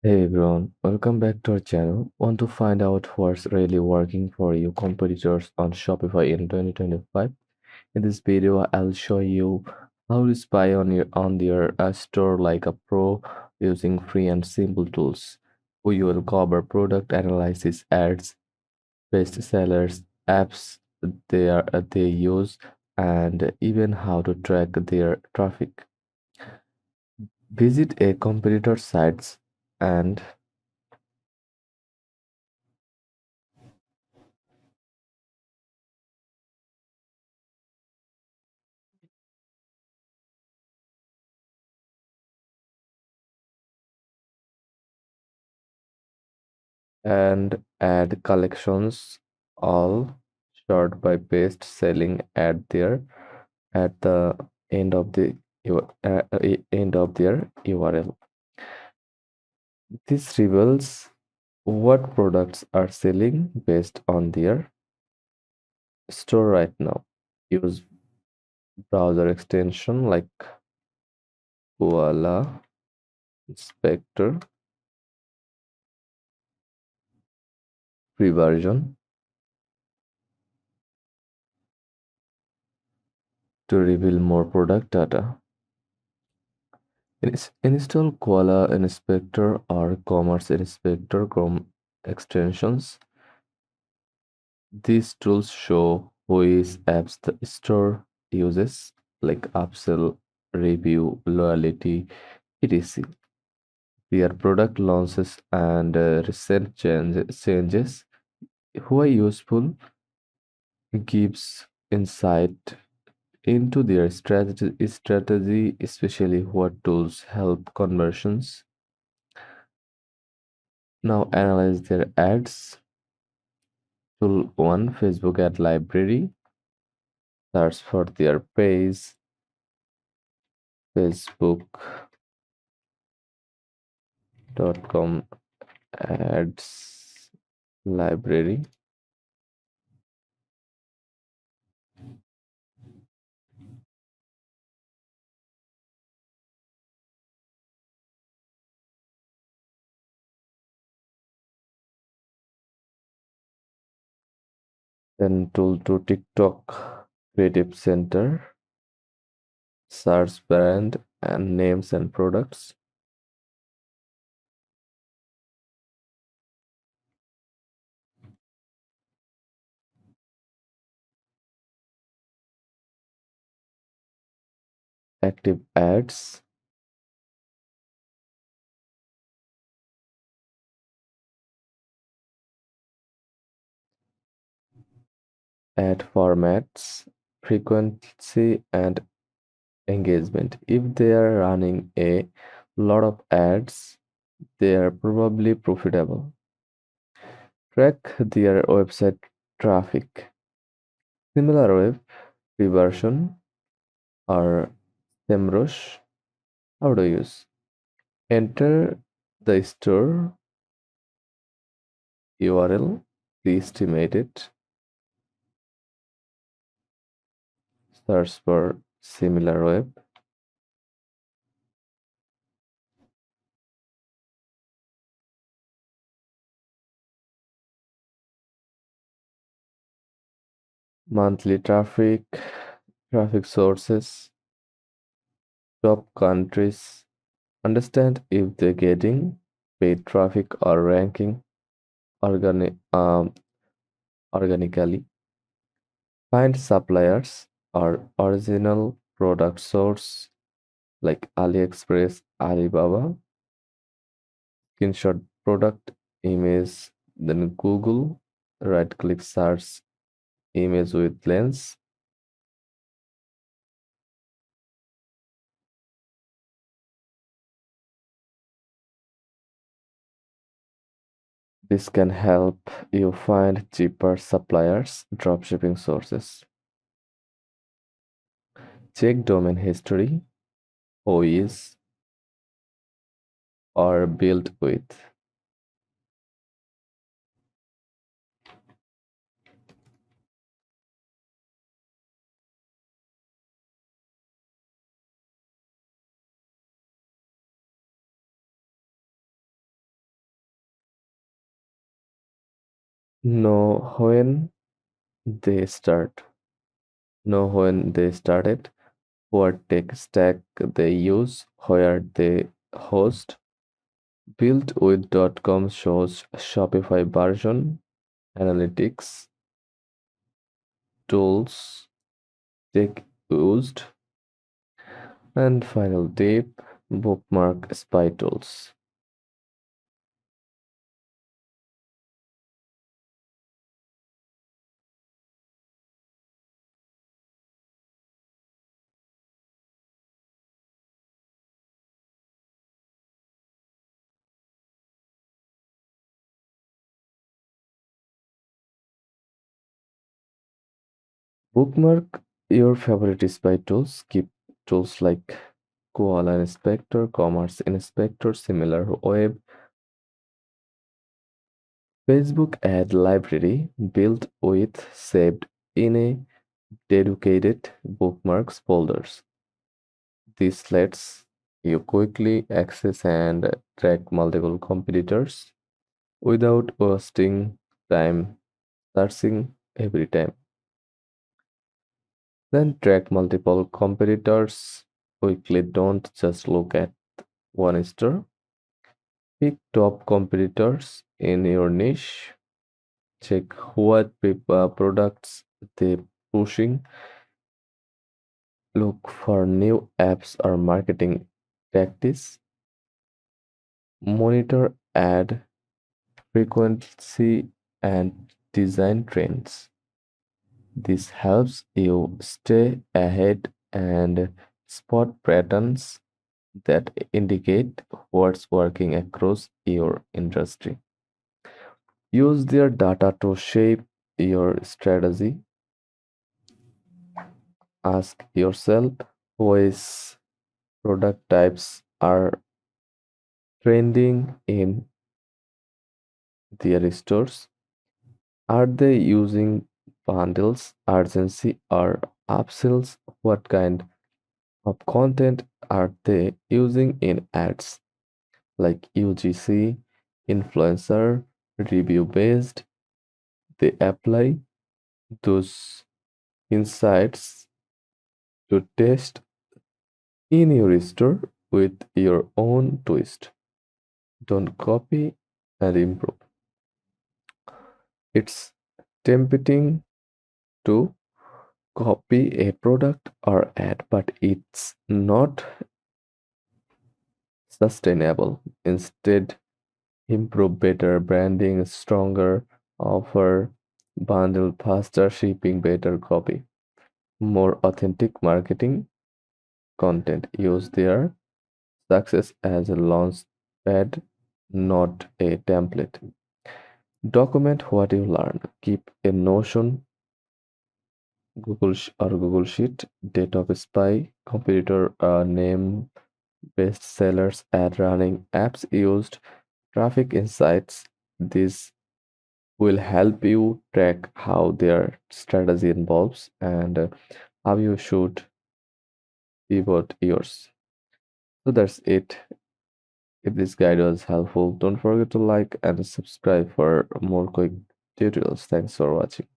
Hey everyone, welcome back to our channel. Want to find out what's really working for you competitors on Shopify in 2025? In this video, I'll show you how to spy on their store like a pro using free and simple tools. We will cover product analysis, ads, best sellers, apps they use, and even how to track their traffic. Visit a competitor sites and add collections, all short by best selling ad there at the end of end of their URL. This reveals what products are selling based on their store right now. Use browser extension like Koala Inspector free version to reveal more product data. Install Koala Inspector or Commerce Inspector Chrome extensions. These tools show which apps the store uses, like upsell, review, loyalty, etc. Their product launches and recent changes. Who are useful gives insight into their strategy, especially what tools help conversions. Now analyze their ads. Tool 1 Facebook ad library. Search for their page, facebook.com ads library. Then tool 2 TikTok Creative Center. Search brand and names and products. Active ads. Ad formats, frequency, and engagement. If they are running a lot of ads, they are probably profitable. Track their website traffic. SimilarWeb, Reversion, or SEMrush. How to use? Enter the store URL, pre-estimate it, search for SimilarWeb, monthly traffic sources, top countries, understand if they're getting paid traffic or ranking organic, organically. Find suppliers or original product source like AliExpress, Alibaba, screenshot product image, then Google, right click search image with lens. This can help you find cheaper suppliers, dropshipping sources. Check domain history, OEs, or built with. Know when they start. Know when they started, what tech stack they use, where they host. Built with .com shows Shopify version, analytics, tools, tech used, and final tip, bookmark spy tools. Bookmark your favorite spy tools. Keep tools like Koala Inspector, Commerce Inspector, similar web, Facebook ad library built with saved in a dedicated bookmarks folders. This lets you quickly access and track multiple competitors without wasting time searching every time. Then track multiple competitors quickly. Don't just look at one store. Pick top competitors in your niche. Check what products they pushing. Look for new apps or marketing tactics. Monitor ad frequency and design trends. This helps you stay ahead and spot patterns that indicate what's working across your industry. Use their data to shape your strategy. Ask yourself which product types are trending in their stores. Are they using bundles, urgency, or upsells? What kind of content are they using in ads? Like UGC, influencer, review based? They apply those insights to test in your store with your own twist. Don't copy and improve. It's tempting to copy a product or ad, but it's not sustainable. Instead, improve better branding, stronger offer, bundle, faster shipping, better copy, more authentic marketing content. Use their success as a launch pad, not a template. Document what you learned. Keep a Notion, Google Sheet, date of spy, competitor name, best sellers, ad running, apps used, traffic insights. This will help you track how their strategy involves and how you should pivot yours. So that's it. If this guide was helpful, don't forget to like and subscribe for more quick tutorials. Thanks for watching.